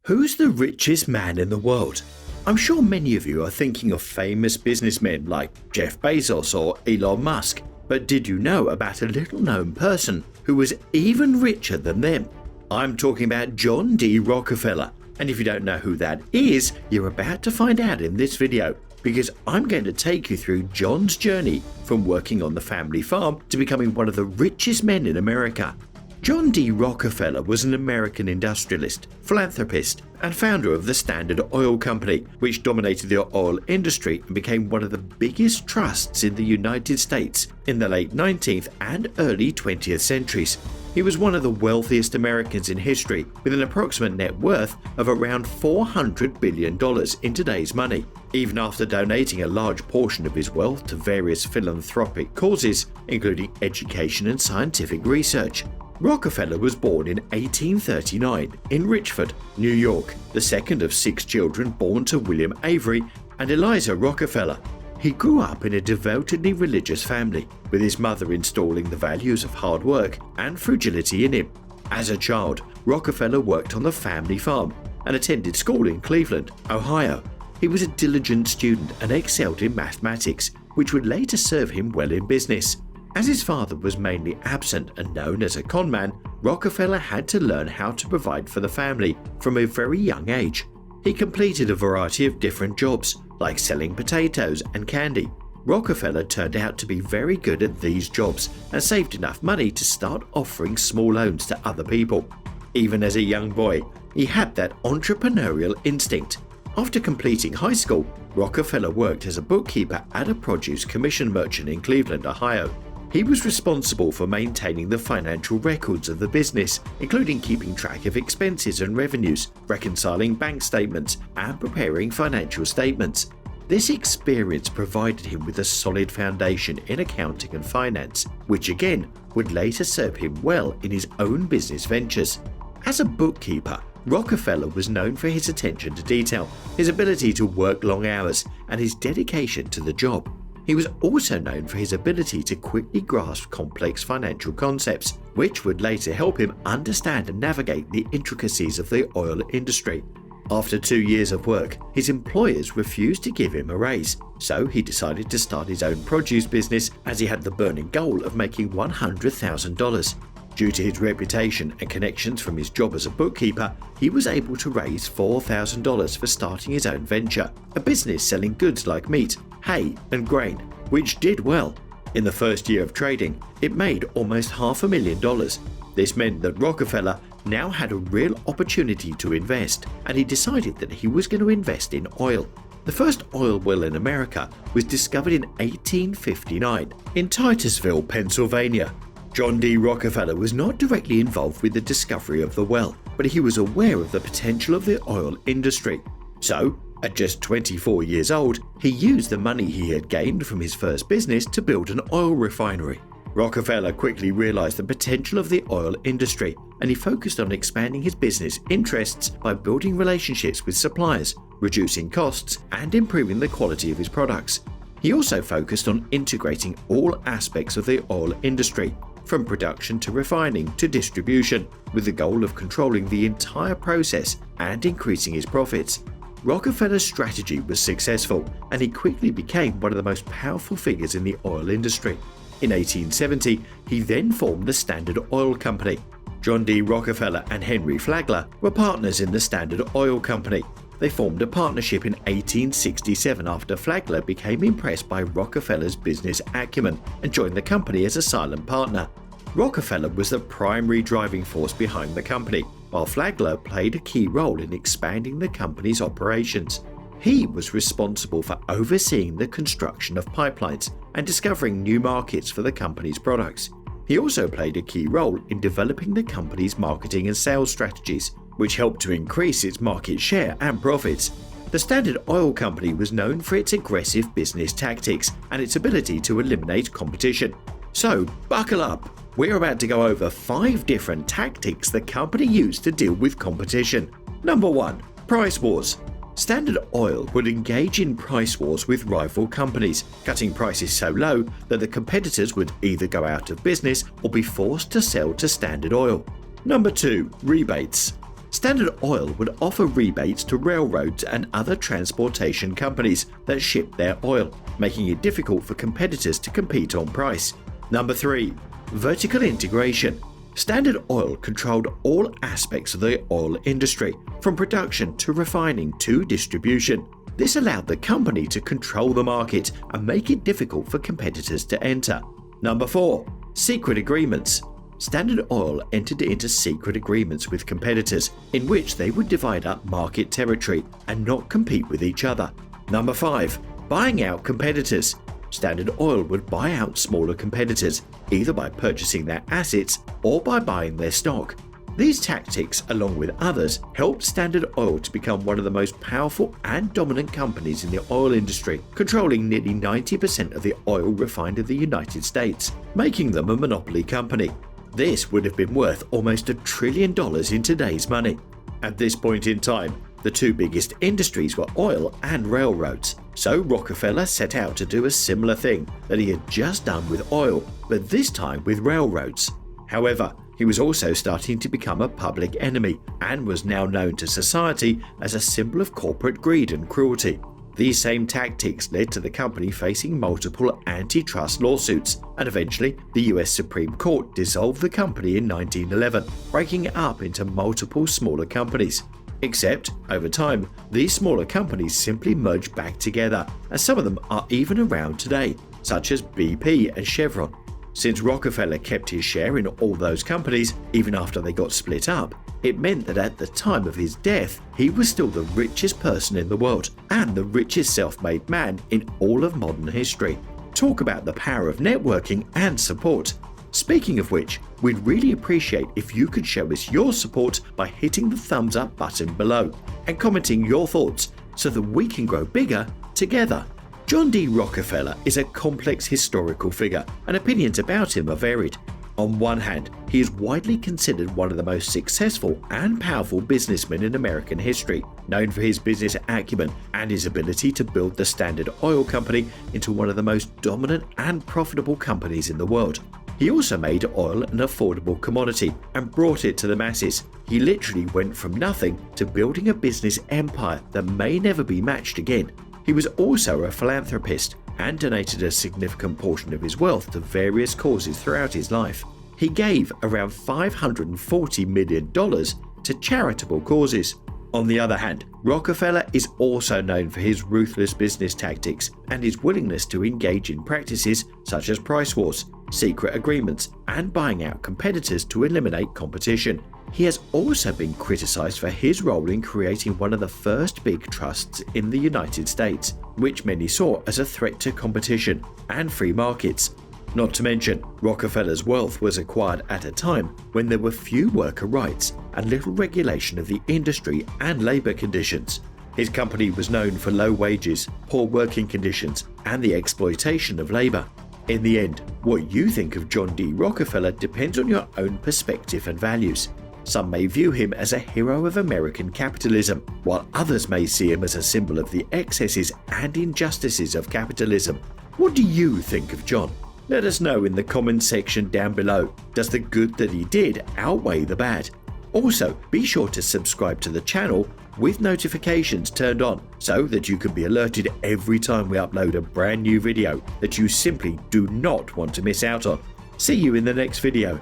Who's the richest man in the world? I'm sure many of you are thinking of famous businessmen like Jeff Bezos or Elon Musk, but did you know about a little-known person who was even richer than them? I'm talking about John D. Rockefeller, and if you don't know who that is, you're about to find out in this video, because I'm going to take you through John's journey from working on the family farm to becoming one of the richest men in America. John D. Rockefeller was an American industrialist, philanthropist, and founder of the Standard Oil Company, which dominated the oil industry and became one of the biggest trusts in the United States in the late 19th and early 20th centuries. He was one of the wealthiest Americans in history, with an approximate net worth of around $400 billion in today's money, even after donating a large portion of his wealth to various philanthropic causes, including education and scientific research. Rockefeller was born in 1839 in Richford, New York, the second of 6 children born to William Avery and Eliza Rockefeller. He grew up in a devotedly religious family, with his mother installing the values of hard work and frugality in him. As a child, Rockefeller worked on the family farm and attended school in Cleveland, Ohio. He was a diligent student and excelled in mathematics, which would later serve him well in business. As his father was mainly absent and known as a conman, Rockefeller had to learn how to provide for the family from a very young age. He completed a variety of different jobs, like selling potatoes and candy. Rockefeller turned out to be very good at these jobs and saved enough money to start offering small loans to other people. Even as a young boy, he had that entrepreneurial instinct. After completing high school, Rockefeller worked as a bookkeeper at a produce commission merchant in Cleveland, Ohio. He was responsible for maintaining the financial records of the business, including keeping track of expenses and revenues, reconciling bank statements, and preparing financial statements. This experience provided him with a solid foundation in accounting and finance, which again would later serve him well in his own business ventures. As a bookkeeper, Rockefeller was known for his attention to detail, his ability to work long hours, and his dedication to the job. He was also known for his ability to quickly grasp complex financial concepts, which would later help him understand and navigate the intricacies of the oil industry. After 2 years of work, his employers refused to give him a raise, so he decided to start his own produce business, as he had the burning goal of making $100,000. Due to his reputation and connections from his job as a bookkeeper, he was able to raise $4,000 for starting his own venture, a business selling goods like meat, hay, and grain, which did well. In the first year of trading, it made almost $500,000. This meant that Rockefeller now had a real opportunity to invest, and he decided that he was going to invest in oil. The first oil well in America was discovered in 1859 in Titusville, Pennsylvania. John D. Rockefeller was not directly involved with the discovery of the well, but he was aware of the potential of the oil industry. So, at just 24 years old, he used the money he had gained from his first business to build an oil refinery. Rockefeller quickly realized the potential of the oil industry, and he focused on expanding his business interests by building relationships with suppliers, reducing costs, and improving the quality of his products. He also focused on integrating all aspects of the oil industry, from production to refining to distribution, with the goal of controlling the entire process and increasing his profits. Rockefeller's strategy was successful, and he quickly became one of the most powerful figures in the oil industry. In 1870, he then formed the Standard Oil Company. John D. Rockefeller and Henry Flagler were partners in the Standard Oil Company. They formed a partnership in 1867 after Flagler became impressed by Rockefeller's business acumen and joined the company as a silent partner. Rockefeller was the primary driving force behind the company, while Flagler played a key role in expanding the company's operations. He was responsible for overseeing the construction of pipelines and discovering new markets for the company's products. He also played a key role in developing the company's marketing and sales strategies, which helped to increase its market share and profits. The Standard Oil Company was known for its aggressive business tactics and its ability to eliminate competition. So, buckle up. We're about to go over 5 different tactics the company used to deal with competition. Number 1. Price wars. Standard Oil would engage in price wars with rival companies, cutting prices so low that the competitors would either go out of business or be forced to sell to Standard Oil. Number 2. Rebates. Standard Oil would offer rebates to railroads and other transportation companies that ship their oil, making it difficult for competitors to compete on price. Number 3. Vertical integration. Standard Oil controlled all aspects of the oil industry, from production to refining to distribution. This allowed the company to control the market and make it difficult for competitors to enter. Number 4. Secret agreements. Standard Oil entered into secret agreements with competitors in which they would divide up market territory and not compete with each other. Number 5. Buying out competitors. Standard Oil would buy out smaller competitors, either by purchasing their assets or by buying their stock. These tactics, along with others, helped Standard Oil to become one of the most powerful and dominant companies in the oil industry, controlling nearly 90% of the oil refined in the United States, making them a monopoly company. This would have been worth almost $1 trillion in today's money. At this point in time, the two biggest industries were oil and railroads, so Rockefeller set out to do a similar thing that he had just done with oil, but this time with railroads. However, he was also starting to become a public enemy and was now known to society as a symbol of corporate greed and cruelty. These same tactics led to the company facing multiple antitrust lawsuits, and eventually the US Supreme Court dissolved the company in 1911, breaking it up into multiple smaller companies. Except, over time, these smaller companies simply merged back together, and some of them are even around today, such as BP and Chevron. Since Rockefeller kept his share in all those companies, even after they got split up, it meant that at the time of his death, he was still the richest person in the world and the richest self-made man in all of modern history. Talk about the power of networking and support. Speaking of which, we'd really appreciate if you could show us your support by hitting the thumbs up button below and commenting your thoughts so that we can grow bigger together. John D. Rockefeller is a complex historical figure, and opinions about him are varied. On one hand, he is widely considered one of the most successful and powerful businessmen in American history, known for his business acumen and his ability to build the Standard Oil Company into one of the most dominant and profitable companies in the world. He also made oil an affordable commodity and brought it to the masses. He literally went from nothing to building a business empire that may never be matched again. He was also a philanthropist and donated a significant portion of his wealth to various causes throughout his life. He gave around $540 million to charitable causes. On the other hand, Rockefeller is also known for his ruthless business tactics and his willingness to engage in practices such as price wars, secret agreements, and buying out competitors to eliminate competition. He has also been criticized for his role in creating one of the first big trusts in the United States, which many saw as a threat to competition and free markets. Not to mention, Rockefeller's wealth was acquired at a time when there were few worker rights and little regulation of the industry and labor conditions. His company was known for low wages, poor working conditions, and the exploitation of labor. In the end, what you think of John D. Rockefeller depends on your own perspective and values. Some may view him as a hero of American capitalism, while others may see him as a symbol of the excesses and injustices of capitalism. What do you think of John? Let us know in the comments section down below. Does the good that he did outweigh the bad? Also, be sure to subscribe to the channel with notifications turned on so that you can be alerted every time we upload a brand new video that you simply do not want to miss out on. See you in the next video.